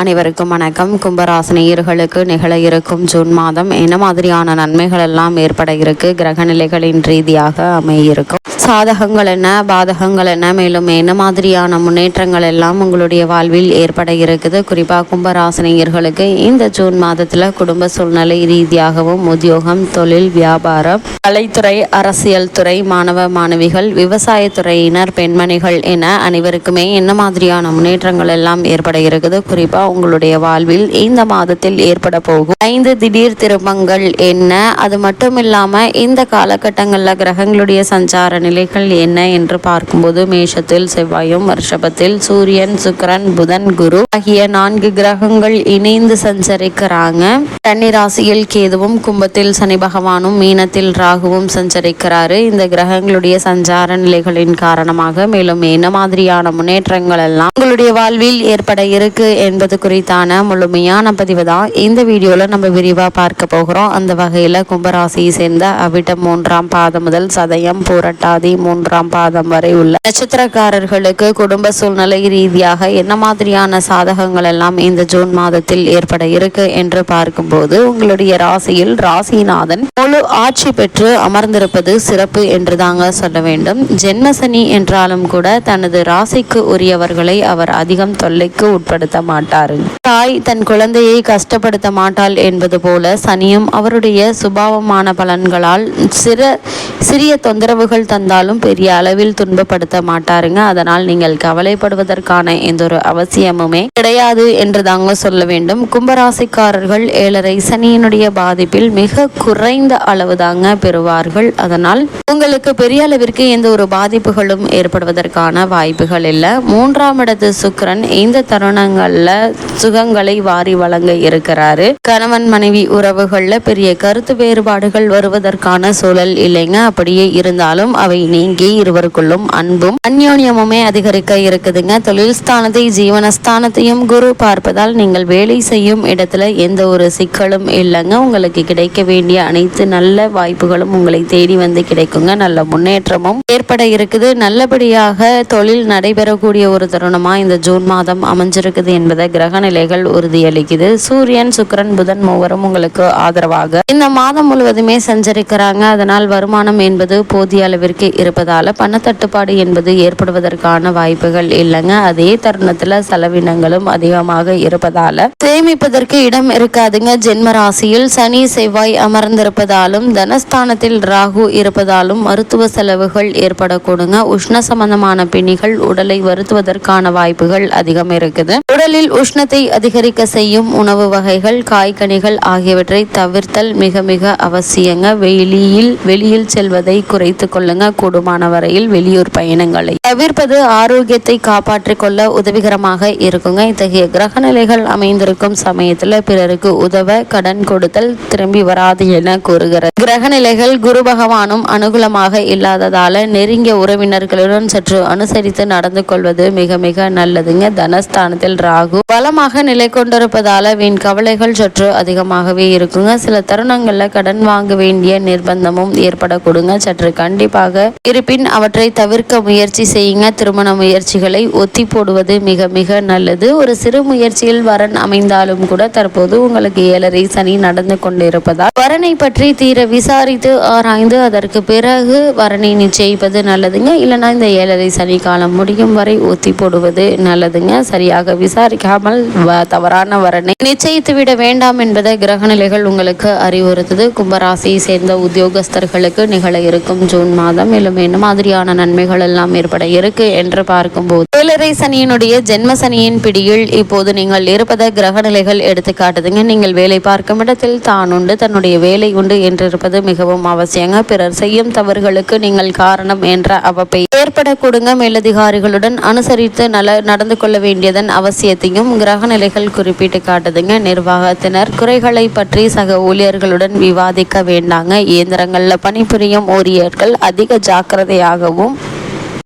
அனைவருக்கும் வணக்கம். கும்பராசினியர்களுக்கு நிகழ இருக்கும் ஜூன் மாதம் என்ன மாதிரியான நன்மைகள் எல்லாம் ஏற்பட இருக்கு, கிரக நிலைகளின் ரீதியாக அமையிருக்கும், சாதகங்கள் என்ன, பாதகங்கள் என்ன, மேலும் என்ன மாதிரியான முன்னேற்றங்கள் எல்லாம் உங்களுடைய வாழ்வில் ஏற்பட இருக்குது. குறிப்பாக கும்பராசினியர்களுக்கு இந்த ஜூன் மாதத்தில் குடும்ப சூழ்நிலை ரீதியாகவும் உத்தியோகம், தொழில், வியாபாரம், கலைத்துறை, அரசியல் துறை, மாணவ மாணவிகள், விவசாயத்துறையினர், பெண்மணிகள் என அனைவருக்குமே என்ன மாதிரியான முன்னேற்றங்கள் எல்லாம் ஏற்பட இருக்குது. குறிப்பாக உங்களுடைய வாழ்வில் இந்த மாதத்தில் ஏற்பட போகும் 5 திடீர் திருப்பங்கள் என்ன, அது மட்டும் இல்லாம இந்த காலகட்டங்களில் கிரகங்களுடைய சஞ்சார நிலைகள் என்ன என்று பார்க்கும்போது மேஷத்தில் செவ்வாயும், ரிஷபத்தில் சூரியன், சுக்கிரன், புதன், குரு ஆகிய 4 கிரகங்கள் இணைந்து சஞ்சரிக்கிறாங்க. கன்னி ராசியில் கேதுவும், கும்பத்தில் சனி பகவானும், மீனத்தில் ராகுவும் சஞ்சரிக்கிறாரு. இந்த கிரகங்களுடைய சஞ்சார நிலைகளின் காரணமாக மேலும் என்ன மாதிரியான முன்னேற்றங்கள் எல்லாம் உங்களுடைய வாழ்வில் ஏற்பட இருக்கு என்பது குறித்தான முழுமையான பதிவு தான் இந்த வீடியோல நம்ம விரிவா பார்க்க போகிறோம். அந்த வகையில கும்பராசியை சேர்ந்த அவிட்டம் 3ஆம் பாதம் முதல் சதயம், பூரட்டாதி 3ஆம் பாதம் வரை உள்ள நட்சத்திரக்காரர்களுக்கு குடும்ப சூழ்நிலை ரீதியாக என்ன மாதிரியான சாதகங்கள் எல்லாம் இந்த ஜூன் மாதத்தில் ஏற்பட இருக்கு என்று பார்க்கும்போது உங்களுடைய ராசியில் ராசிநாதன் முழு ஆட்சி பெற்று அமர்ந்திருப்பது சிறப்பு என்று தாங்க சொல்ல வேண்டும். ஜென்மசனி என்றாலும் கூட தனது ராசிக்கு உரியவர்களை அவர் அதிகம் தொல்லைக்கு உட்படுத்த மாட்டார். தாய் தன் குழந்தையை கஷ்டப்படுத்த மாட்டாள் என்பது போல சனியும் அவருடைய சுபாவமான பலன்களால் சிறிய தொந்தரவுகள் தந்தாலும் பெரிய அளவில் துன்பப்படுத்த மாட்டாருங்க. அதனால் நீங்கள் கவலைப்படுவதற்கான எந்த ஒரு அவசியமுமே கிடையாது என்று தாங்க சொல்ல வேண்டும். கும்பராசிக்காரர்கள் 7.5 சனியினுடைய பாதிப்பில் மிக குறைந்த அளவு தாங்க பெறுவார்கள். அதனால் உங்களுக்கு பெரிய அளவிற்கு எந்த ஒரு பாதிப்புகளும் ஏற்படுவதற்கான வாய்ப்புகள் இல்லை. 3ஆம் இடத்து சுக்கிரன் இந்த தருணங்கள்ல சுகங்களை வாரி வழங்க இருக்கிறாரு. கணவன் மனைவி உறவுகள்ல பெரிய கருத்து வேறுபாடுகள் வருவதற்கான சூழல் இல்லைங்க. அப்படியே இருந்தாலும் அவை நீங்கி இருவருக்குள்ளும் அன்பும் அந்யோன்யமுமே அதிகரிக்க இருக்குதுங்க. தொழில் ஸ்தானத்தை ஜீவனஸ்தானத்தையும் குரு பார்ப்பதால் நீங்கள் வேலை செய்யும் இடத்துல எந்த ஒரு சிக்கலும் இல்லைங்க. உங்களுக்கு கிடைக்க வேண்டிய அனைத்து நல்ல வாய்ப்புகளும் உங்களை தேடி வந்து கிடைக்குங்க. நல்ல முன்னேற்றமும் ஏற்பட இருக்குது. நல்லபடியாக தொழில் நடைபெறக்கூடிய ஒரு தருணமா இந்த ஜூன் மாதம் அமைஞ்சிருக்குது என்பதை கிரக நிலைகள் உறுதியளிக்குது. சூரியன், சுக்கிரன், புதன் மூவரும் உங்களுக்கு ஆதரவாக இந்த மாதம் முழுவதுமே சஞ்சரிக்கிறாங்க. அதனால் வருமானம் என்பது போதிய அளவிற்கு இருப்பதால பணத்தட்டுப்பாடு என்பது ஏற்படுவதற்கான வாய்ப்புகள் இல்லைங்க. அதே தருணத்துல செலவினங்களும் அதிகமாக இருப்பதால சேமிப்பதற்கு இடம் இருக்காதுங்க. ஜென்ம ராசியில் சனி செவ்வாய் அமர்ந்திருப்பதாலும் தனஸ்தானத்தில் ராகு இருப்பதாலும் மருத்துவ செலவுகள் ஏற்படக்கூடுங்க. உஷ்ண சம்பந்தமான பிணிகள் உடலை வருத்துவதற்கான வாய்ப்புகள் அதிகம் இருக்குது. உடலில் உஷ்ணத்தை அதிகரிக்க செய்யும் உணவு வகைகள், காய்கனிகள் ஆகியவற்றை தவிர்த்தல் மிக மிக அவசியங்க. வெளியில் செல்வதை குறைத்து கொள்ளுங்க. கூடுமான வரையில் வெளியூர் பயணங்களை தவிர்ப்பது ஆரோக்கியத்தை காப்பாற்றிக் கொள்ள உதவிகரமாக இருக்குங்க. இத்தகைய கிரக நிலைகள் அமைந்திருக்கும் சமயத்துல பிறருக்கு உதவ கடன் கொடுத்தல் திரும்பி வராது என கூறுகிறது. கிரக நிலைகள் குரு பகவானும் அனுகூலமாக இல்லாததால நெருங்கிய உறவினர்களுடன் சற்று அனுசரித்து நடந்து கொள்வது மிக மிக நல்லதுங்க. தனஸ்தானத்தில் ராகு பலமாக நிலை கொண்டிருப்பதால வீண் கவலைகள் சற்று அதிகமாகவே இருக்குங்க. சில தருணங்கள்ல கடன் வாங்க வேண்டிய நிர்பந்தமும் ஏற்படக்கூடுங்க. சற்று கண்டிப்பாக இருப்பின் அவற்றை தவிர்க்க முயற்சி செய்யுங்க. திருமண முயற்சிகளை ஒத்தி போடுவது மிக மிக நல்லது. ஒரு சிறு முயற்சியில் வரன் அமைந்தாலும் கூட தற்போது உங்களுக்கு 7.5 சனி நடந்து கொண்டிருப்பதால் வரனை பற்றி தீர விசாரித்து ஆராய்ந்து அதற்கு பிறகு வரனை நிச்சயிப்பது நல்லதுங்க. இல்லைன்னா இந்த 7.5 சனி காலம் முடியும் வரை ஒத்தி போடுவது நல்லதுங்க. சரியாக விசாரிக்காமல் தவறான வரனை நிச்சயித்து விட வேண்டாம் என்பதை கிரக நிலைகள் உங்களுக்கு அறிவுறுத்துது. கும்பராசியை சேர்ந்த உத்தியோகஸ்தர்களுக்கு நிகழ இருக்கும் ஜூன் மாதம் மேலும் என்ன மாதிரியான நன்மைகள் எல்லாம் ஏற்பட இருக்கு என்று பார்க்கும்போது 7.5 சனியினுடைய ஜென்ம சனியின் பிடியில் இப்போது நீங்கள் இருப்பதை கிரக நிலைகள் எடுத்து காட்டுதுங்க. நீங்கள் வேலை பார்க்கும் இடத்தில் தான் உண்டு, தன்னுடைய வேலை உண்டு என்றிருப்பது மிகவும் அவசியங்க. பிறர் செய்யும் தவறுகளுக்கு நீங்கள் காரணம் என்ற அவப்பை ஏற்படக்கூடுங்க. மேலதிகாரிகளுடன் அனுசரித்து நடந்து கொள்ள வேண்டியதன் அவசியத்தையும் கிரக நிலைகள் குறிப்பிட்டு காட்டுதுங்க. நிர்வாகத்தினர் குறைகளை பற்றி சக ஊழியர்களுடன் விவாதிக்க வேண்டாங்க. இயந்திரங்கள்ல பணிபுரியும் ஊழியர்கள் அதிக ஜாக்கிரதையாகவும்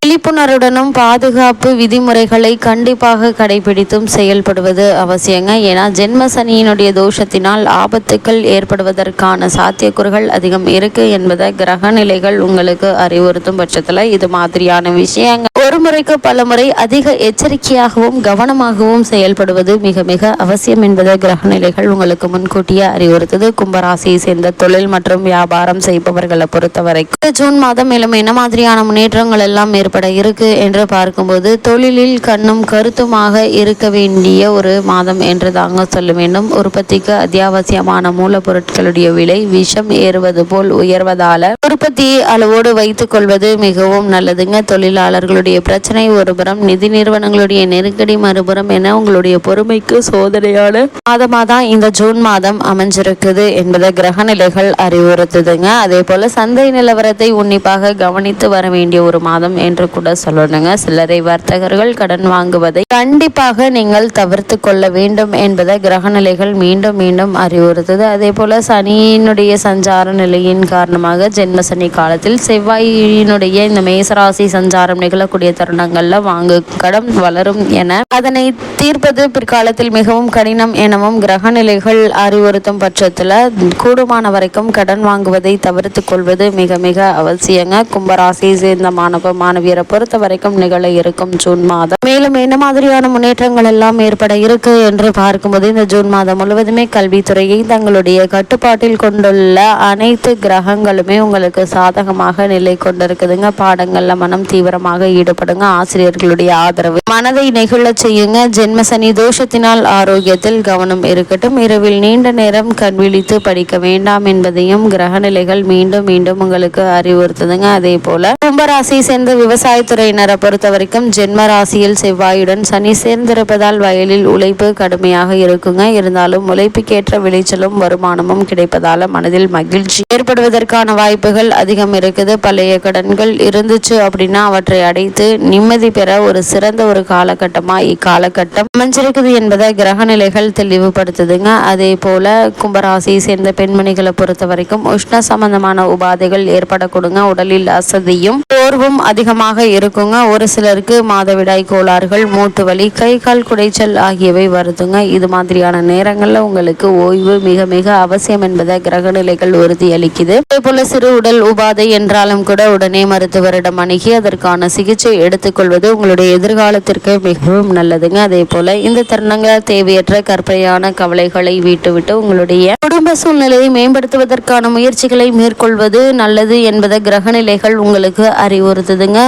விழிப்புணர்வுடனும் பாதுகாப்பு விதிமுறைகளை கண்டிப்பாக கடைபிடித்தும் செயல்படுவது அவசியங்க. ஏன்னா ஜென்ம சனியினுடைய தோஷத்தினால் ஆபத்துக்கள் ஏற்படுவதற்கான சாத்தியக்கூறுகள் அதிகம் இருக்கு என்பதை கிரக நிலைகள் உங்களுக்கு அறிவுறுத்தும் பட்சத்துல இது மாதிரியான விஷயங்கள் ஒரு முறைக்கு பல முறை அதிக எச்சரிக்கையாகவும் கவனமாகவும் செயல்படுவது மிக மிக அவசியம் என்பதை கிரக நிலைகள் உங்களுக்கு முன்கூட்டியே அறிவுறுத்தது. கும்பராசியை சேர்ந்த தொழில் மற்றும் வியாபாரம் செய்பவர்களை பொறுத்தவரைக்கும் ஜூன் மாதம் மேலும் என்ன மாதிரியான முன்னேற்றங்கள் எல்லாம் ஏற்பட இருக்கு என்று பார்க்கும்போது தொழிலில் கண்ணும் கருத்துமாக இருக்க வேண்டிய ஒரு மாதம் என்று தாங்க சொல்ல வேண்டும். உற்பத்திக்கு அத்தியாவசியமான மூலப்பொருட்களுடைய விலை விஷம் ஏறுவது போல் உயர்வதால உற்பத்தியை அளவோடு வைத்துக் கொள்வது மிகவும் நல்லதுங்க. தொழிலாளர்களுடைய பிரச்சனை ஒருபுறம், நிதி நிறுவனங்களுடைய நெருக்கடி மறுபுறம் என உங்களுடைய பொறுமைக்கு சோதனையான மாதமாக தான் இந்த ஜூன் மாதம் அமைஞ்சிருக்குது என்பதை கிரக நிலைகள் அறிவுறுத்துதுங்க. அதே போல சந்தை நிலவரத்தை உன்னிப்பாக கவனித்து வர வேண்டிய ஒரு மாதம் என்று கூட சொல்லணுங்க. சில்லறை வர்த்தகர்கள் கடன் வாங்குவதை கண்டிப்பாக நீங்கள் தவிர்த்து கொள்ள வேண்டும் என்பதை கிரக நிலைகள் மீண்டும் மீண்டும் அறிவுறுத்துது. அதே போல சனியினுடைய சஞ்சார நிலையின் காரணமாக ஜென்ம சனி காலத்தில் செவ்வாயினுடைய இந்த மேசராசி சஞ்சாரம் நிகழக்கூடிய தருணங்கள்ல வாங்கு கடன் வளரும் என அதனை தீர்ப்பது பிற்காலத்தில் மிகவும் கடினம் எனவும் கிரக நிலைகள் அறிவுறுத்தும் பட்சத்துல கூடுமான வரைக்கும் கடன் வாங்குவதை தவிர்த்து கொள்வது மிக மிக அவசியங்க. கும்பராசியை சேர்ந்த மாணவ மாணவியரை பொறுத்த வரைக்கும் நிகழ இருக்கும் ஜூன் மாதம் மேலும் என்ன மாதிரியான முன்னேற்றங்கள் எல்லாம் ஏற்பட இருக்கு என்று பார்க்கும்போது இந்த ஜூன் மாதம் முழுவதுமே கல்வித்துறையை தங்களுடைய கட்டுப்பாட்டில் கொண்டுள்ள அனைத்து கிரகங்களுமே உங்களுக்கு சாதகமாக நிலை கொண்டிருக்குதுங்க. பாடங்கள்ல மனம் தீவிரமாக ஈடுபடுங்க. ஆசிரியர்களுடைய ஆதரவு மனதை நெகிழ செய்யுங்க. ஜென்ம சனி தோஷத்தினால் ஆரோக்கியத்தில் கவனம் இருக்கட்டும். இரவில் நீண்ட நேரம் கண் விழித்து படிக்க வேண்டாம் என்பதையும் கிரக நிலைகள் மீண்டும் மீண்டும் உங்களுக்கு அறிவுறுத்துதுங்க. அதே போல கும்பராசியை சேர்ந்த விவசாயத்துறையினரை பொறுத்த வரைக்கும் ஜென்ம ராசியில் செவ்வாயுடன் சனி சேர்ந்திருப்பதால் வயலில் உழைப்பு கடுமையாக இருக்குங்க. இருந்தாலும் உழைப்புக்கேற்ற விளைச்சலும் வருமானமும் கிடைப்பதால மனதில் மகிழ்ச்சி ஏற்படுவதற்கான வாய்ப்புகள் அதிகம் இருக்குது. பழைய கடன்கள் இருந்துச்சு அப்படின்னா அவற்றை அடைத்து நிம்மதி பெற ஒரு சிறந்த ஒரு காலகட்டமா இக்காலகட்டம் அமைஞ்சிருக்குது என்பதை கிரக நிலைகள் தெளிவுபடுத்துதுங்க. அதே போல கும்பராசியை சேர்ந்த பெண்மணிகளை பொறுத்த வரைக்கும் உஷ்ண சம்பந்தமான உபாதைகள் ஏற்படக்கூடுங்க. உடலில் அசதியும் சோர்வும் அதிகமாக இருக்குங்க. ஒரு சிலருக்கு மாதவிடாய் கோளாறுகள், மூட்டு வலி, கை கால் குடைச்சல் ஆகியவை வருதுங்க. இது மாதிரியான நேரங்கள்ல உங்களுக்கு ஓய்வு மிக மிக அவசியம் என்பதை கிரக நிலைகள் உறுதியளிக்குது. அதே போல சிறு உடல் உபாதை என்றாலும் கூட உடனே மருத்துவரிடம் அணுகி அதற்கான சிகிச்சை எடுத்துக்கொள்வது உங்களுடைய எதிர்காலத்திற்கு மிகவும் நல்லதுங்க. அதே போல இந்த தருணங்கள் தேவையற்ற கற்பனையான கவலைகளை விட்டுவிட்டு உங்களுடைய குடும்ப சூழ்நிலையை மேம்படுத்துவதற்கான முயற்சிகளை மேற்கொள்வது நல்லது என்பதை கிரக நிலைகள் உங்களுக்கு அறிவுறுத்துதுங்க.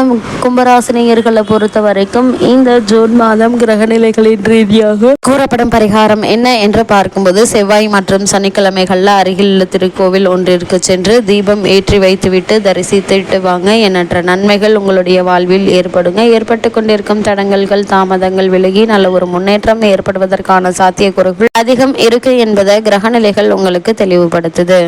கும்பராசினியர்களை பொறுத்த வரைக்கும் இந்த ஜூன் மாதம் கிரக நிலைகளின் ரீதியாக கூறப்படும் பரிகாரம் என்ன என்று பார்க்கும்போது செவ்வாய் மற்றும் சனிக்கிழமைகள்ல அருகில் உள்ள திருக்கோவில் ஒன்றிற்கு சென்று தீபம் ஏற்றி வைத்துவிட்டு தரிசித்துட்டு வாங்க. எண்ணற்ற நன்மைகள் உங்களுடைய வாழ்வில் ஏற்பட்டு கொண்டிருக்கும் தடங்கல்கள் தாமதங்கள் விலகி நல்ல ஒரு முன்னேற்றம் ஏற்படுவதற்கான சாத்தியக்கூறுகள் அதிகம் இருக்கு என்பதை கிரக நிலைகள் உங்களுக்கு தெளிவுபடுத்துது.